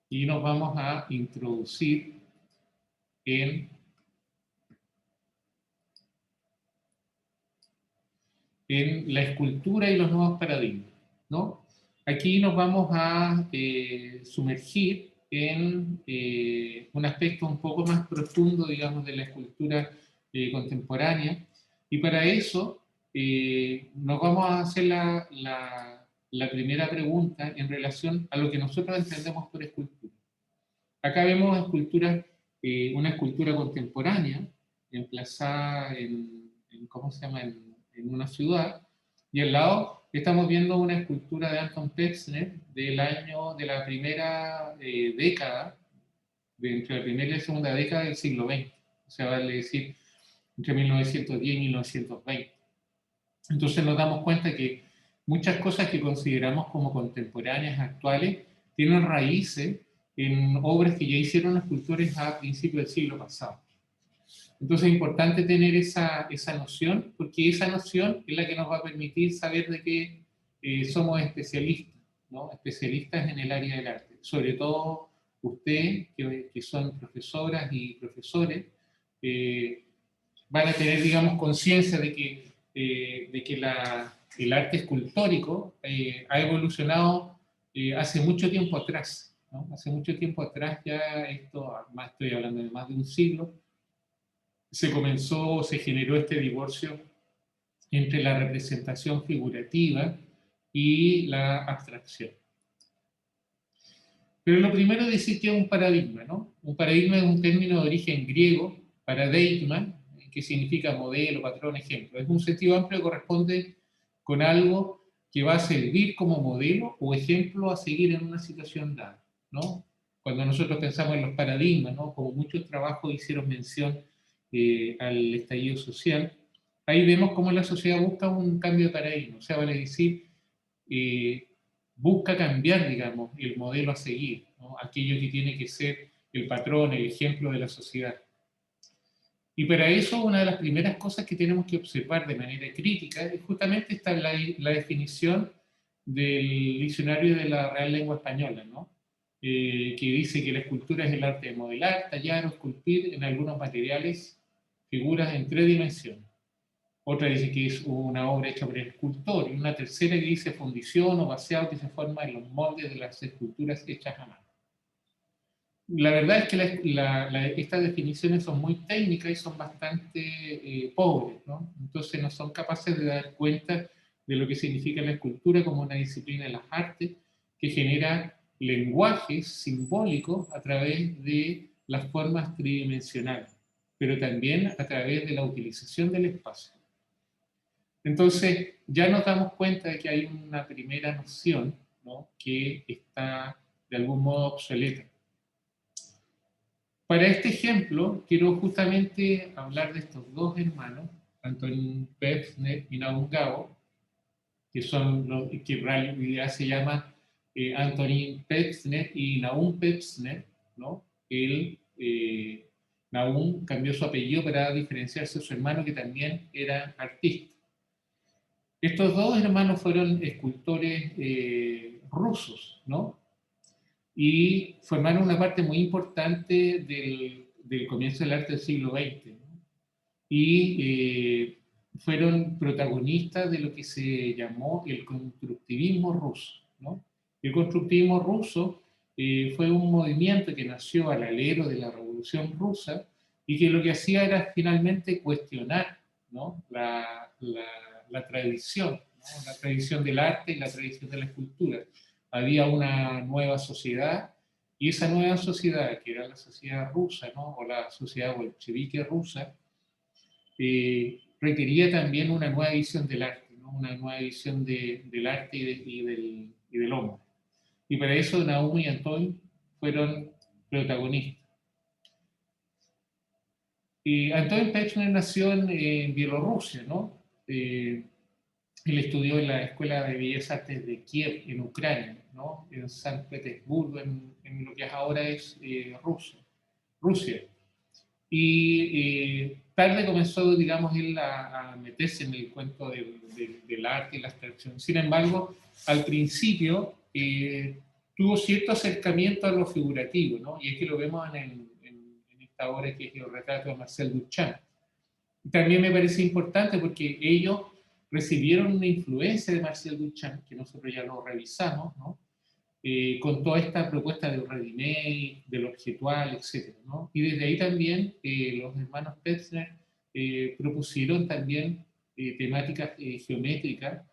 y nos vamos a introducir en la escultura y los nuevos paradigmas, ¿no? Aquí nos vamos a sumergir en un aspecto un poco más profundo, digamos, de la escultura contemporánea, y para eso nos vamos a hacer la primera pregunta en relación a lo que nosotros entendemos por escultura. Acá vemos esculturas, una escultura contemporánea, emplazada ¿cómo se llama?, en una ciudad, y al lado estamos viendo una escultura de Anton Pevsner de la primera década, entre la primera y la segunda década del siglo XX, o sea, vale decir, entre 1910 y 1920. Entonces nos damos cuenta que muchas cosas que consideramos como contemporáneas, actuales, tienen raíces en obras que ya hicieron los escultores a principios del siglo pasado. Entonces es importante tener esa noción, porque esa noción es la que nos va a permitir saber de qué somos especialistas, ¿no? Especialistas en el área del arte. Sobre todo ustedes, que son profesoras y profesores, van a tener, digamos, conciencia de que el arte escultórico ha evolucionado hace mucho tiempo atrás, ¿no? Hace mucho tiempo atrás ya esto, más estoy hablando de más de un siglo, se generó este divorcio entre la representación figurativa y la abstracción. Pero lo primero es decir que es un paradigma, ¿no? Un paradigma es un término de origen griego, paradigma, que significa modelo, patrón, ejemplo. Es un sentido amplio que corresponde con algo que va a servir como modelo o ejemplo a seguir en una situación dada, ¿no? Cuando nosotros pensamos en los paradigmas, ¿no? Como muchos trabajos hicieron mención al estallido social, ahí vemos cómo la sociedad busca un cambio de paradigma, o sea, vale decir, busca cambiar, digamos, el modelo a seguir, ¿no? Aquello que tiene que ser el patrón, el ejemplo de la sociedad. Y para eso una de las primeras cosas que tenemos que observar de manera crítica es justamente esta, la definición del diccionario de la Real Lengua Española, ¿no? Que dice que la escultura es el arte de modelar, tallar o esculpir en algunos materiales figuras en 3 dimensiones. Otra dice que es una obra hecha por el escultor, y una tercera que dice fundición o vaciado que se forma en los moldes de las esculturas hechas a mano. La verdad es que estas definiciones son muy técnicas y son bastante pobres, ¿no? Entonces no son capaces de dar cuenta de lo que significa la escultura como una disciplina de las artes que genera lenguajes simbólicos a través de las formas tridimensionales, pero también a través de la utilización del espacio. Entonces ya nos damos cuenta de que hay una primera noción, ¿no?, que está de algún modo obsoleta. Para este ejemplo, quiero justamente hablar de estos dos hermanos, Antonín Pevsner y Nahum Gao, que son los que en realidad se llaman Antonín Pevsner y Nahum Pevsner, ¿no? Nahum cambió su apellido para diferenciarse de su hermano, que también era artista. Estos dos hermanos fueron escultores rusos, ¿no? Y formaron una parte muy importante del comienzo del arte del siglo XX, ¿no? Y fueron protagonistas de lo que se llamó el constructivismo ruso, ¿no? El constructivismo ruso fue un movimiento que nació al alero de la Revolución Rusa y que lo que hacía era finalmente cuestionar, ¿no?, la tradición, ¿no?, la tradición del arte y la tradición de la escultura. Había una nueva sociedad, y esa nueva sociedad, que era la sociedad rusa, ¿no?, o la sociedad bolchevique rusa, requería también una nueva visión del arte, ¿no?, una nueva visión del arte y del hombre. Y para eso Nahum y Antonín fueron protagonistas. Antonín Pevsner nació en Bielorrusia, ¿no? Él estudió en la Escuela de Bellas Artes de Kiev, en Ucrania, ¿no?, en San Petersburgo, en lo que ahora es Rusia. Y tarde comenzó, digamos, él a meterse en el cuento del arte y la abstracción. Sin embargo, al principio tuvo cierto acercamiento a lo figurativo, ¿no? Y es que lo vemos en esta obra que es el retrato de Marcel Duchamp. También me parece importante porque ellos recibieron una influencia de Marcel Duchamp, que nosotros ya lo revisamos, ¿no? Con toda esta propuesta del ready-made, del objetual, etc., ¿no? Y desde ahí también los hermanos Pevsner propusieron también temáticas geométricas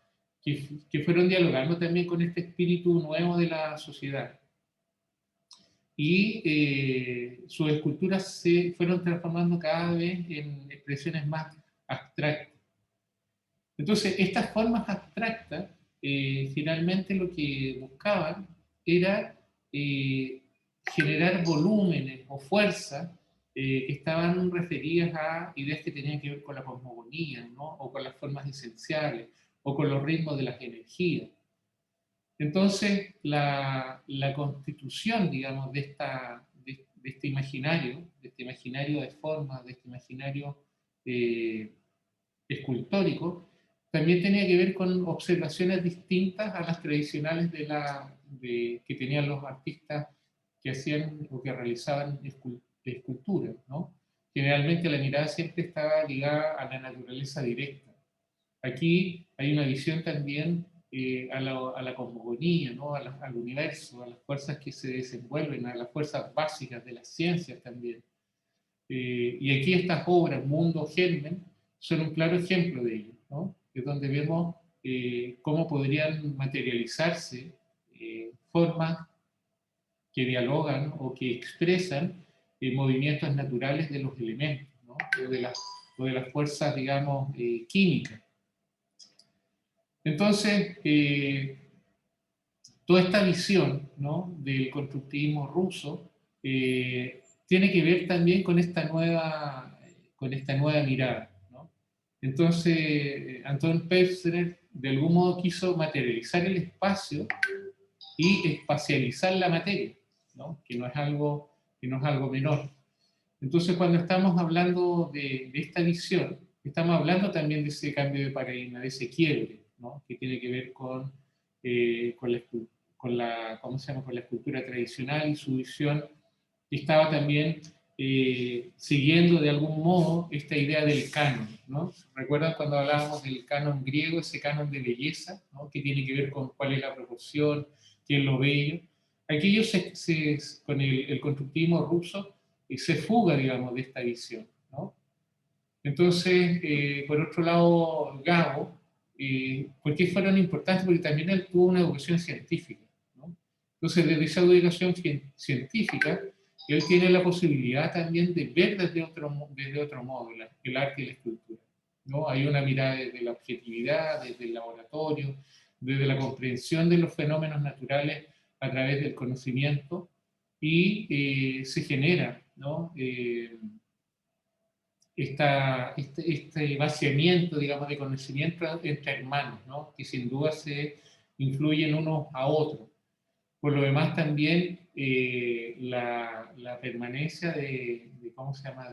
que fueron dialogando también con este espíritu nuevo de la sociedad. Y sus esculturas se fueron transformando cada vez en expresiones más abstractas. Entonces, estas formas abstractas, finalmente lo que buscaban era generar volúmenes o fuerzas que estaban referidas a ideas que tenían que ver con la cosmogonía, ¿no? O con las formas esenciales, o con los ritmos de las energías. Entonces, la constitución, digamos, de este imaginario, de formas, de este imaginario escultórico, también tenía que ver con observaciones distintas a las tradicionales que tenían los artistas que hacían o que realizaban esculturas, ¿no? Generalmente la mirada siempre estaba ligada a la naturaleza directa. Aquí hay una visión también a la cosmogonía, ¿no? Al universo, a las fuerzas que se desenvuelven, a las fuerzas básicas de las ciencias también. Y aquí estas obras, Mundo, Germen, son un claro ejemplo de ello, ¿no? Es donde vemos cómo podrían materializarse formas que dialogan o que expresan movimientos naturales de los elementos, ¿no? O de las fuerzas, digamos, químicas. Entonces, toda esta visión, ¿no? Del constructivismo ruso tiene que ver también con esta nueva mirada, ¿no? Entonces, Anton Pevsner de algún modo quiso materializar el espacio y espacializar la materia, ¿no? Que no es algo menor. Entonces, cuando estamos hablando de esta visión, estamos hablando también de ese cambio de paradigma, de ese quiebre, ¿no? Que tiene que ver con ¿cómo se llama? Con la escultura tradicional y su visión, que estaba también siguiendo de algún modo esta idea del canon, ¿no? ¿Recuerdan cuando hablábamos del canon griego, ese canon de belleza, ¿no? Que tiene que ver con cuál es la proporción, qué es lo bello? Aquello con el constructivismo ruso se fuga, digamos, de esta visión, ¿no? Entonces, por otro lado, Gabo, ¿por qué fueron importantes? Porque también él tuvo una educación científica, ¿no? Entonces, desde esa educación científica, él tiene la posibilidad también de ver desde otro modo el arte y la escultura, ¿no? Hay una mirada desde la objetividad, desde el laboratorio, desde la comprensión de los fenómenos naturales a través del conocimiento, y se genera, ¿no? Este vaciamiento, digamos, de conocimiento entre hermanos, ¿no? Que sin duda se influyen unos a otros. Por lo demás, también la permanencia ¿cómo se llama?,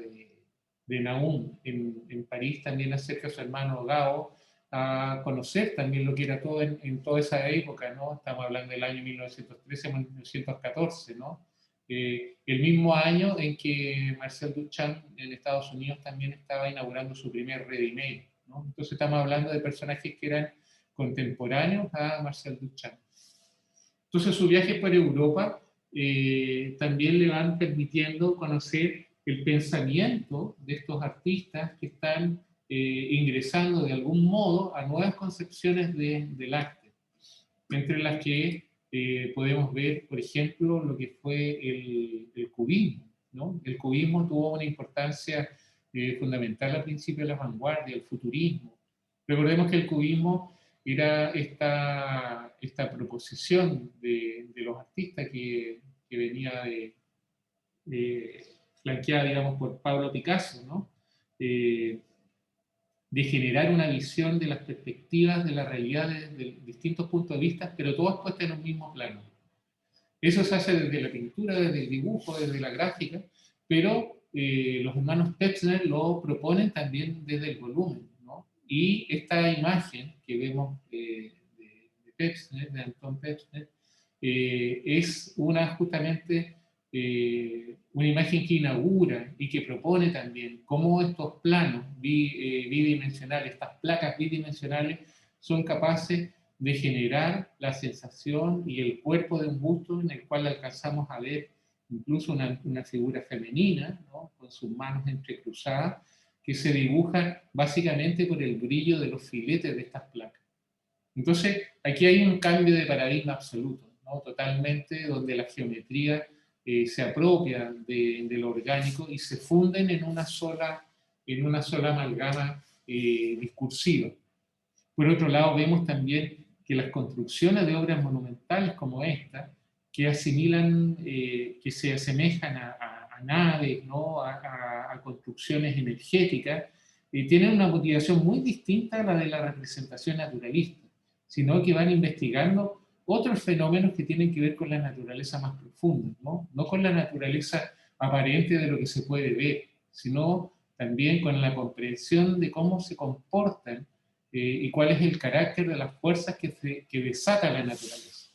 de Nahum en París también acerca a su hermano Gao a conocer también lo que era todo en toda esa época, ¿no? Estamos hablando del año 1913-1914, ¿no? El mismo año en que Marcel Duchamp en Estados Unidos también estaba inaugurando su primer ready-made, ¿no? Entonces estamos hablando de personajes que eran contemporáneos a Marcel Duchamp. Entonces sus viajes por Europa también le van permitiendo conocer el pensamiento de estos artistas que están ingresando de algún modo a nuevas concepciones del arte, entre las que podemos ver, por ejemplo, lo que fue el cubismo, ¿no? El cubismo tuvo una importancia fundamental al principio de la vanguardia, el futurismo. Recordemos que el cubismo era esta proposición de los artistas que venía flanqueada, digamos, por Pablo Picasso, ¿no? De generar una visión de las perspectivas de la realidad desde distintos puntos de vista, pero todas puestas en un mismo plano. Eso se hace desde la pintura, desde el dibujo, desde la gráfica, pero los hermanos Pevsner lo proponen también desde el volumen, ¿no? Y esta imagen que vemos de Pevsner, de Anton Pevsner, es justamente una imagen que inaugura y que propone también cómo estos planos bidimensionales, estas placas bidimensionales, son capaces de generar la sensación y el cuerpo de un busto en el cual alcanzamos a ver incluso una figura femenina, ¿no?, con sus manos entrecruzadas, que se dibuja básicamente por el brillo de los filetes de estas placas. Entonces, aquí hay un cambio de paradigma absoluto, ¿no?, totalmente, donde la geometría se apropia de lo orgánico y se funden en una sola amalgama discursiva. Por otro lado, vemos también que las construcciones de obras monumentales como esta, que asimilan, que se asemejan a naves, ¿no?, a construcciones energéticas, tienen una motivación muy distinta a la de la representación naturalista, sino que van investigando otros fenómenos que tienen que ver con la naturaleza más profunda, ¿no? No con la naturaleza aparente de lo que se puede ver, sino también con la comprensión de cómo se comportan y cuál es el carácter de las fuerzas que desata la naturaleza.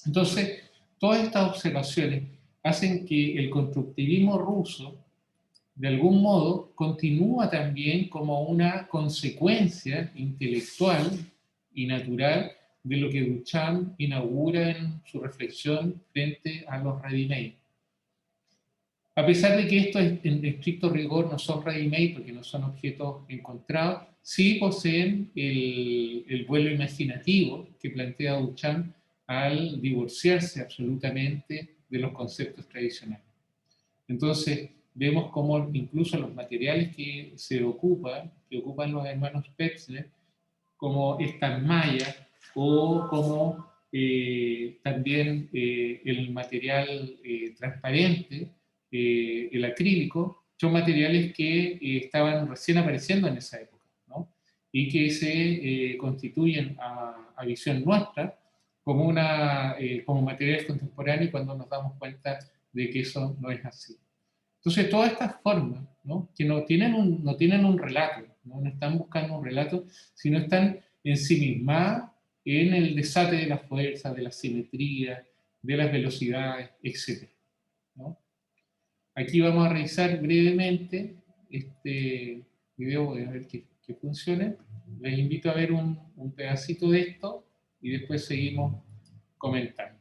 Entonces, todas estas observaciones hacen que el constructivismo ruso, de algún modo, continúa también como una consecuencia intelectual y natural de lo que Duchamp inaugura en su reflexión frente a los ready-made. A pesar de que estos en estricto rigor no son ready-made porque no son objetos encontrados, sí poseen el vuelo imaginativo que plantea Duchamp al divorciarse absolutamente de los conceptos tradicionales. Entonces, vemos cómo incluso los materiales que ocupan los hermanos Petzler, como estas mallas o como también el material transparente, el acrílico, son materiales que estaban recién apareciendo en esa época, ¿no?, y que se constituyen a visión nuestra como, como materiales contemporáneos cuando nos damos cuenta de que eso no es así. Entonces, todas estas formas, ¿no?, que no tienen un relato, no están buscando un relato, sino están ensimismadas en el desate de las fuerzas, de la simetría, de las velocidades, etc., ¿no? Aquí vamos a revisar brevemente este video, voy a ver que funcione. Les invito a ver un pedacito de esto y después seguimos comentando.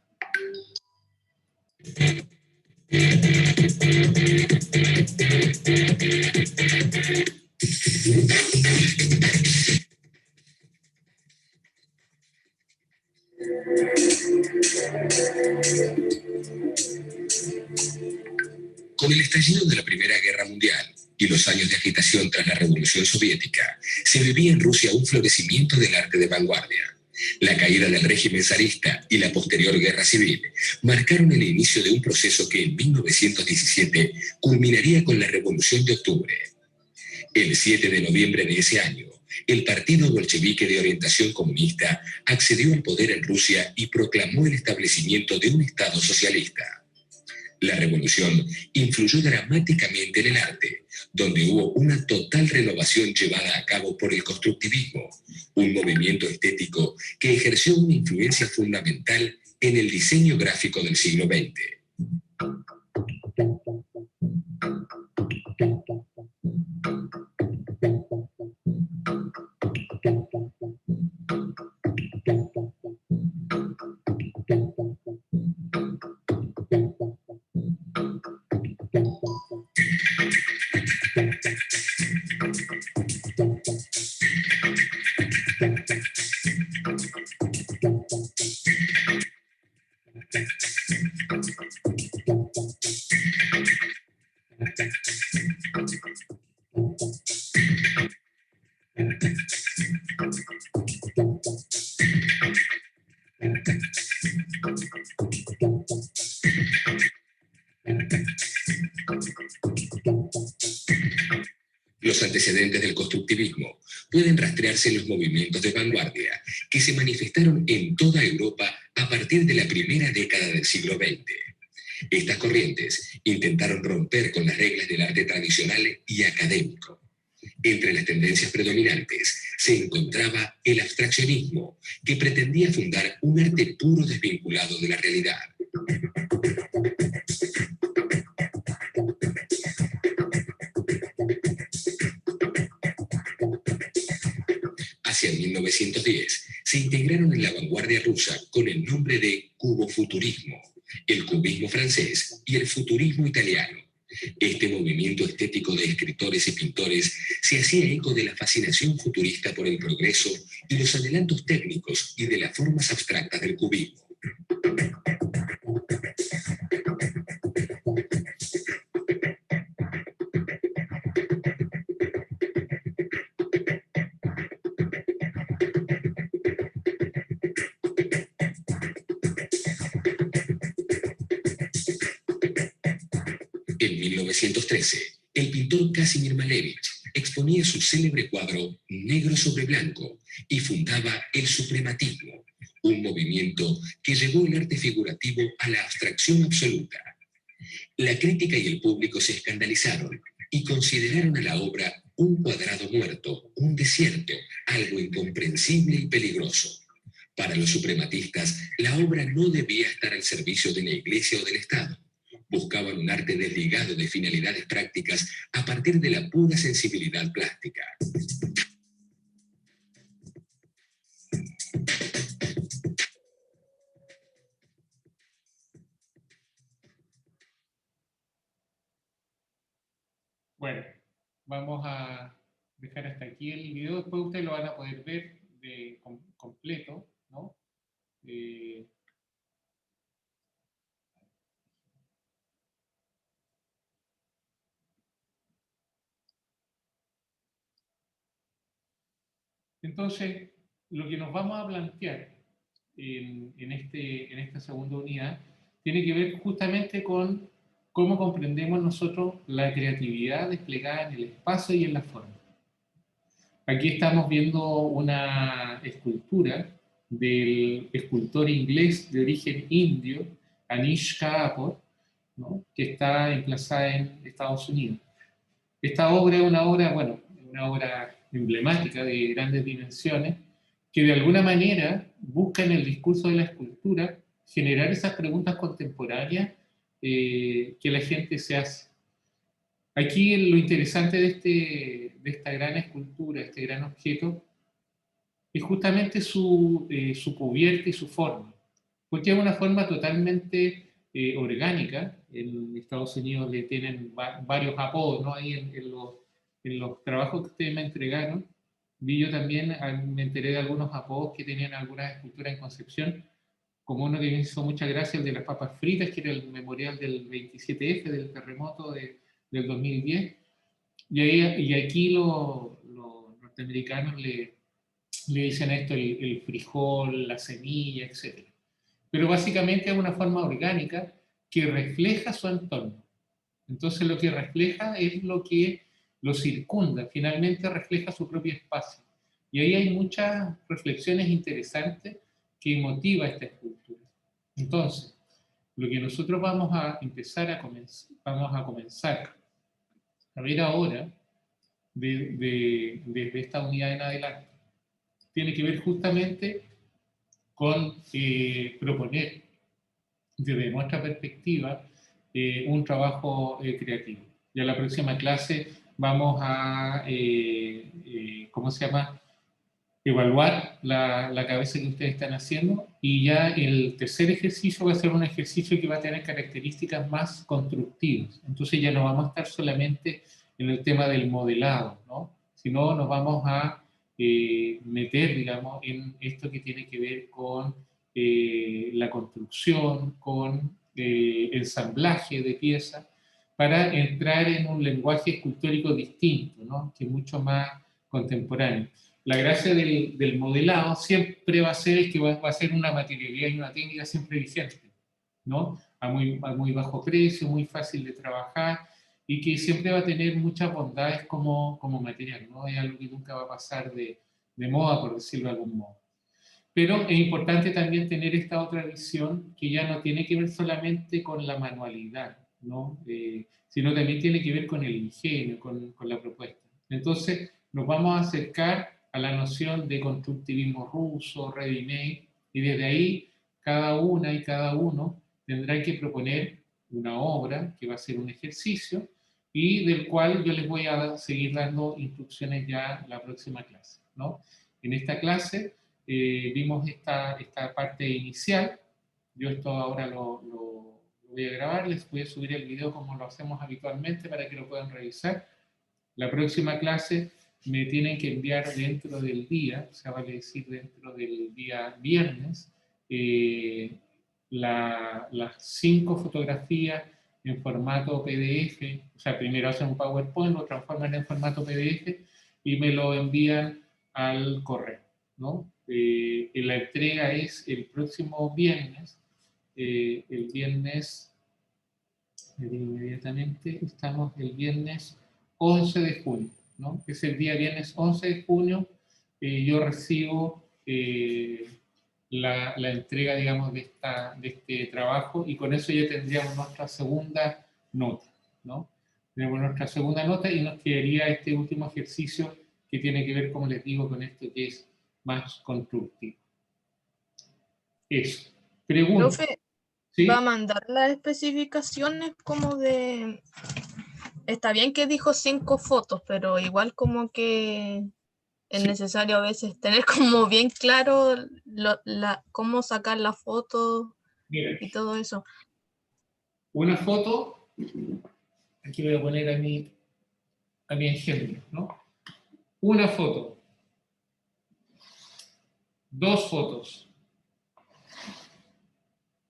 Con el estallido de la Primera Guerra Mundial y los años de agitación tras la Revolución Soviética, se vivía en Rusia un florecimiento del arte de vanguardia. La caída del régimen zarista y la posterior guerra civil marcaron el inicio de un proceso que en 1917 culminaría con la Revolución de Octubre. El 7 de noviembre de ese año, el Partido Bolchevique de Orientación Comunista accedió al poder en Rusia y proclamó el establecimiento de un Estado socialista. La revolución influyó dramáticamente en el arte, donde hubo una total renovación llevada a cabo por el constructivismo, un movimiento estético que ejerció una influencia fundamental en el diseño gráfico del siglo XX. Los antecedentes del constructivismo pueden rastrearse en los movimientos de vanguardia que se manifestaron en toda Europa a partir de la primera década del siglo XX. Estas corrientes intentaron romper con las reglas del arte tradicional y académico. Entre las tendencias predominantes se encontraba el abstraccionismo, que pretendía fundar un arte puro desvinculado de la realidad. Hacia 1910 se integraron en la vanguardia rusa con el nombre de cubofuturismo, el cubismo francés y el futurismo italiano. Este movimiento estético de escritores y pintores se hacía eco de la fascinación futurista por el progreso y los adelantos técnicos y de las formas abstractas del cubismo. En 1913, el pintor Kazimir Malevich exponía su célebre cuadro Negro sobre Blanco y fundaba el suprematismo, un movimiento que llevó el arte figurativo a la abstracción absoluta. La crítica y el público se escandalizaron y consideraron a la obra un cuadrado muerto, un desierto, algo incomprensible y peligroso. Para los suprematistas, la obra no debía estar al servicio de la Iglesia o del Estado. Buscaban un arte desligado de finalidades prácticas a partir de la pura sensibilidad plástica. Bueno, vamos a dejar hasta aquí el video. Después ustedes lo van a poder ver completo, ¿no? Entonces, lo que nos vamos a plantear en esta segunda unidad tiene que ver justamente con cómo comprendemos nosotros la creatividad desplegada en el espacio y en la forma. Aquí estamos viendo una escultura del escultor inglés de origen indio, Anish Kapoor, ¿no?, que está emplazada en Estados Unidos. Esta obra es una obra emblemática de grandes dimensiones, que de alguna manera busca en el discurso de la escultura generar esas preguntas contemporáneas que la gente se hace. Aquí lo interesante de esta gran escultura, este gran objeto, es justamente su cubierta y su forma, porque es una forma totalmente orgánica. En Estados Unidos le tienen varios apodos, ¿no? Ahí en los trabajos que ustedes me entregaron, vi yo también, me enteré de algunos apodos que tenían algunas esculturas en Concepción, como uno que me hizo mucha gracia, el de las papas fritas, que era el memorial del 27F, del terremoto del 2010, y aquí los norteamericanos le dicen a esto el frijol, la semilla, etc. Pero básicamente es una forma orgánica que refleja su entorno. Entonces lo que refleja es lo que lo circunda, finalmente refleja su propio espacio. Y ahí hay muchas reflexiones interesantes que motiva esta escultura. Entonces, lo que nosotros vamos a comenzar a ver ahora, desde esta unidad en adelante, tiene que ver justamente con proponer desde nuestra perspectiva un trabajo creativo. Ya en la próxima clase vamos a, ¿cómo se llama?, evaluar la cabeza que ustedes están haciendo, y ya el tercer ejercicio va a ser un ejercicio que va a tener características más constructivas. Entonces ya no vamos a estar solamente en el tema del modelado, ¿no?, sino nos vamos a meter, digamos, en esto que tiene que ver con la construcción, con ensamblaje de piezas, para entrar en un lenguaje escultórico distinto, ¿no?, que es mucho más contemporáneo. La gracia del modelado siempre va a ser que va a ser una materialidad y una técnica siempre vigente, ¿no?, a muy bajo precio, muy fácil de trabajar, y que siempre va a tener muchas bondades como material, ¿no? Es algo que nunca va a pasar de moda, por decirlo de algún modo. Pero es importante también tener esta otra visión, que ya no tiene que ver solamente con la manualidad, ¿no?, sino también tiene que ver con el ingenio, con la propuesta. Entonces nos vamos a acercar a la noción de constructivismo ruso, ready-made, y desde ahí cada una y cada uno tendrá que proponer una obra que va a ser un ejercicio y del cual yo les voy a seguir dando instrucciones ya la próxima clase, ¿no? En esta clase vimos esta parte inicial. Yo esto ahora lo voy a grabar, les voy a subir el video como lo hacemos habitualmente para que lo puedan revisar. La próxima clase me tienen que enviar dentro del día, o sea, vale decir dentro del día viernes, las 5 fotografías en formato PDF, o sea, primero hacen un PowerPoint, lo transforman en formato PDF y me lo envían al correo, ¿no? La entrega es el próximo viernes, el viernes, inmediatamente, estamos el viernes 11 de junio, ¿no? Es el día viernes 11 de junio, yo recibo la entrega, digamos, de este trabajo y con eso ya tendríamos nuestra segunda nota, ¿no? Tenemos nuestra segunda nota y nos quedaría este último ejercicio que tiene que ver, como les digo, con esto que es más constructivo. Eso. Pregunta. Profe, ¿va a ¿Sí? mandar las especificaciones como de... Está bien que dijo 5 fotos, pero igual como que es Sí. necesario a veces tener como bien claro cómo sacar la foto Mira, y todo eso. una foto, aquí voy a poner a mi ejemplo, ¿no? Una foto, 2 fotos,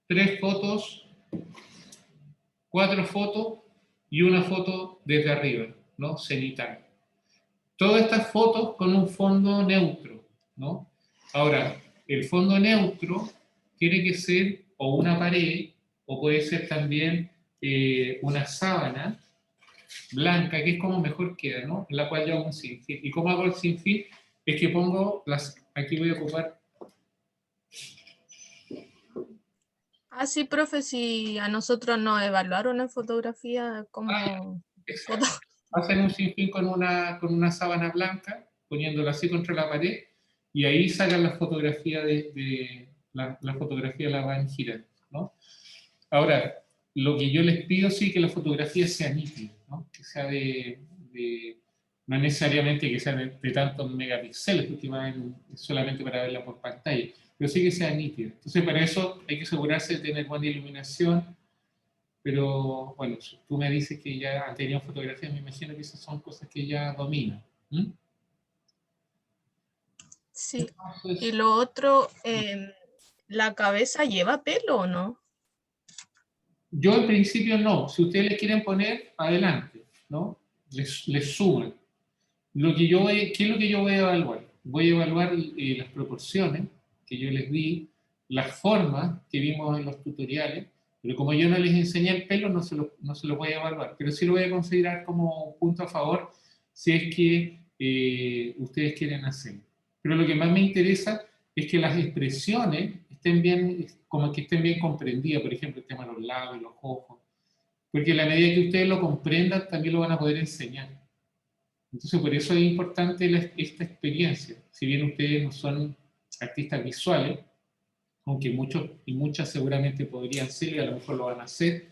3 fotos, 4 fotos y una foto desde arriba, ¿no? Cenital. Todas estas fotos con un fondo neutro, ¿no? Ahora, el fondo neutro tiene que ser o una pared o puede ser también una sábana blanca, que es como mejor queda, ¿no? En la cual yo hago un sinfín. ¿Y cómo hago el sinfín? Es que pongo aquí voy a ocupar. Ah, sí, profe, si a nosotros nos evaluaron en fotografía como foto. Hacen un sinfín con una sábana blanca, poniéndola así contra la pared, y ahí sacan la fotografía la fotografía la van girando, ¿no? Ahora, lo que yo les pido sí que la fotografía sea nítida, ¿no? Que sea no necesariamente que sea de tantos megapíxeles, porque van solamente para verla por pantalla, pero sí que sea nítida. Entonces, para eso hay que asegurarse de tener buena iluminación, pero bueno, si tú me dices que ya han tenido fotografías, me imagino que esas son cosas que ya dominan. ¿Mm? Sí. Entonces, Y lo otro, ¿la cabeza lleva pelo o no? yo en principio no, si ustedes le quieren poner, adelante, ¿no? Les suman. ¿Qué es lo que yo voy a evaluar? Voy a evaluar las proporciones que yo les di, las formas que vimos en los tutoriales, pero como yo no les enseñé el pelo, no se lo voy a evaluar, pero sí lo voy a considerar como punto a favor si es que ustedes quieren hacerlo. Pero lo que más me interesa es que las expresiones estén bien, como que estén bien comprendidas, por ejemplo, el tema de los labios, los ojos, porque a la medida que ustedes lo comprendan, también lo van a poder enseñar. Entonces, por eso es importante esta experiencia. Si bien ustedes no son artistas visuales, aunque muchos y muchas seguramente podrían ser y a lo mejor lo van a hacer,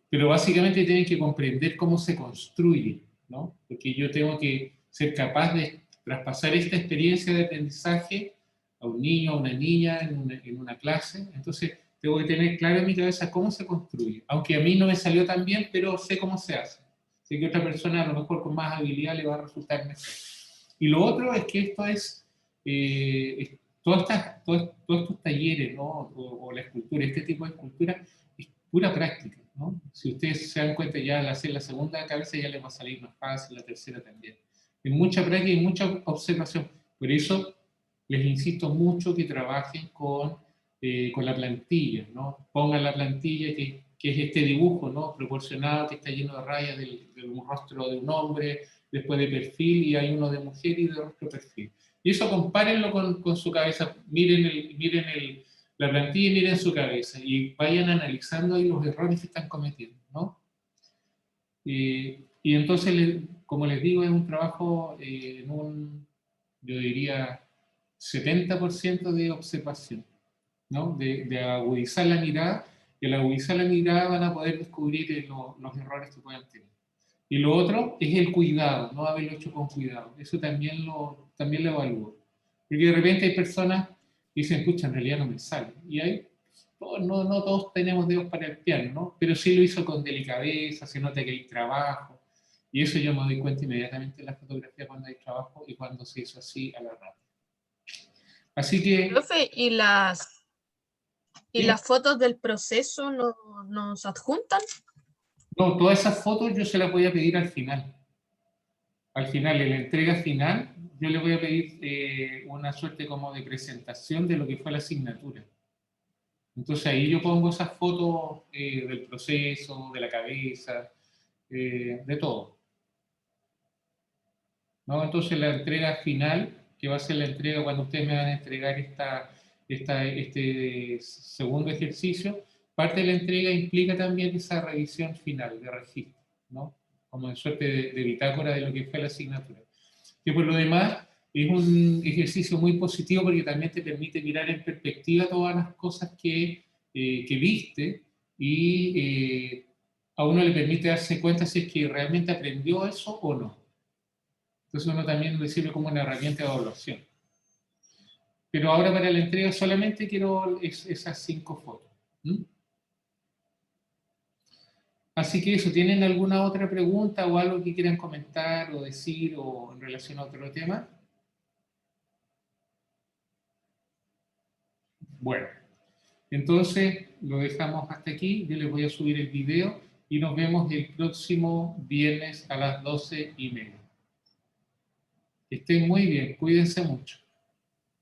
pero básicamente tienen que comprender cómo se construye, ¿no? Porque yo tengo que ser capaz de traspasar esta experiencia de aprendizaje a un niño, a una niña en una clase. Entonces, tengo que tener claro en mi cabeza cómo se construye. Aunque a mí no me salió tan bien, pero sé cómo se hace. Sé que otra persona a lo mejor con más habilidad le va a resultar mejor. Y lo otro es que esto es, todos estos talleres, ¿no? O la escultura, este tipo de escultura, es pura práctica, ¿no? Si ustedes se dan cuenta ya al hacer la segunda cabeza ya les va a salir más fácil, la tercera también. Es mucha práctica y mucha observación. Por eso les insisto mucho que trabajen con la plantilla, ¿no? Pongan la plantilla que es este dibujo, ¿no? Proporcionado, que está lleno de rayas de un rostro de un hombre, después de perfil, y hay uno de mujer y de rostro perfil. Y eso compárenlo con su cabeza, miren la plantilla y miren su cabeza, y vayan analizando ahí los errores que están cometiendo, ¿no? Y entonces, como les digo, es un trabajo en un, yo diría, 70% de observación, ¿no? De agudizar la mirada, y al agudizar la mirada van a poder descubrir los errores que puedan tener. Y lo otro es el cuidado, no haberlo hecho con cuidado. Eso también lo evalúo. Porque de repente hay personas que dicen, escucha, en realidad no me sale. Y hay, no todos tenemos dedos para el piano, ¿no? Pero sí lo hizo con delicadeza, se nota que hay trabajo. Y eso yo me doy cuenta inmediatamente en la fotografía cuando hay trabajo y cuando se hizo así a la rápida. Así que... Profe, ¿y sí, las fotos del proceso nos adjuntan? no, todas esas fotos yo se las voy a pedir al final. Al final, en la entrega final, yo le voy a pedir una suerte como de presentación de lo que fue la asignatura. Entonces ahí yo pongo esas fotos del proceso, de la cabeza, de todo, ¿no? Entonces la entrega final, que va a ser la entrega cuando ustedes me van a entregar este segundo ejercicio, parte de la entrega implica también esa revisión final de registro, ¿no? Como en suerte de bitácora de lo que fue la asignatura. Que por lo demás es un ejercicio muy positivo porque también te permite mirar en perspectiva todas las cosas que viste y a uno le permite darse cuenta si es que realmente aprendió eso o no. Entonces uno también le sirve como una herramienta de evaluación. Pero ahora para la entrega solamente quiero esas 5 fotos. ¿Mm? Así que eso, ¿tienen alguna otra pregunta o algo que quieran comentar o decir o en relación a otro tema? Bueno, entonces lo dejamos hasta aquí. Yo les voy a subir el video y nos vemos el próximo viernes a las 12:30. Que estén muy bien, cuídense mucho.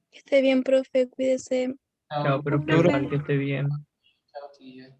Que esté bien, profe, cuídese. Chao, Chao, Lucas. profe, Profe. igual que esté bien. Chao, chiquillas.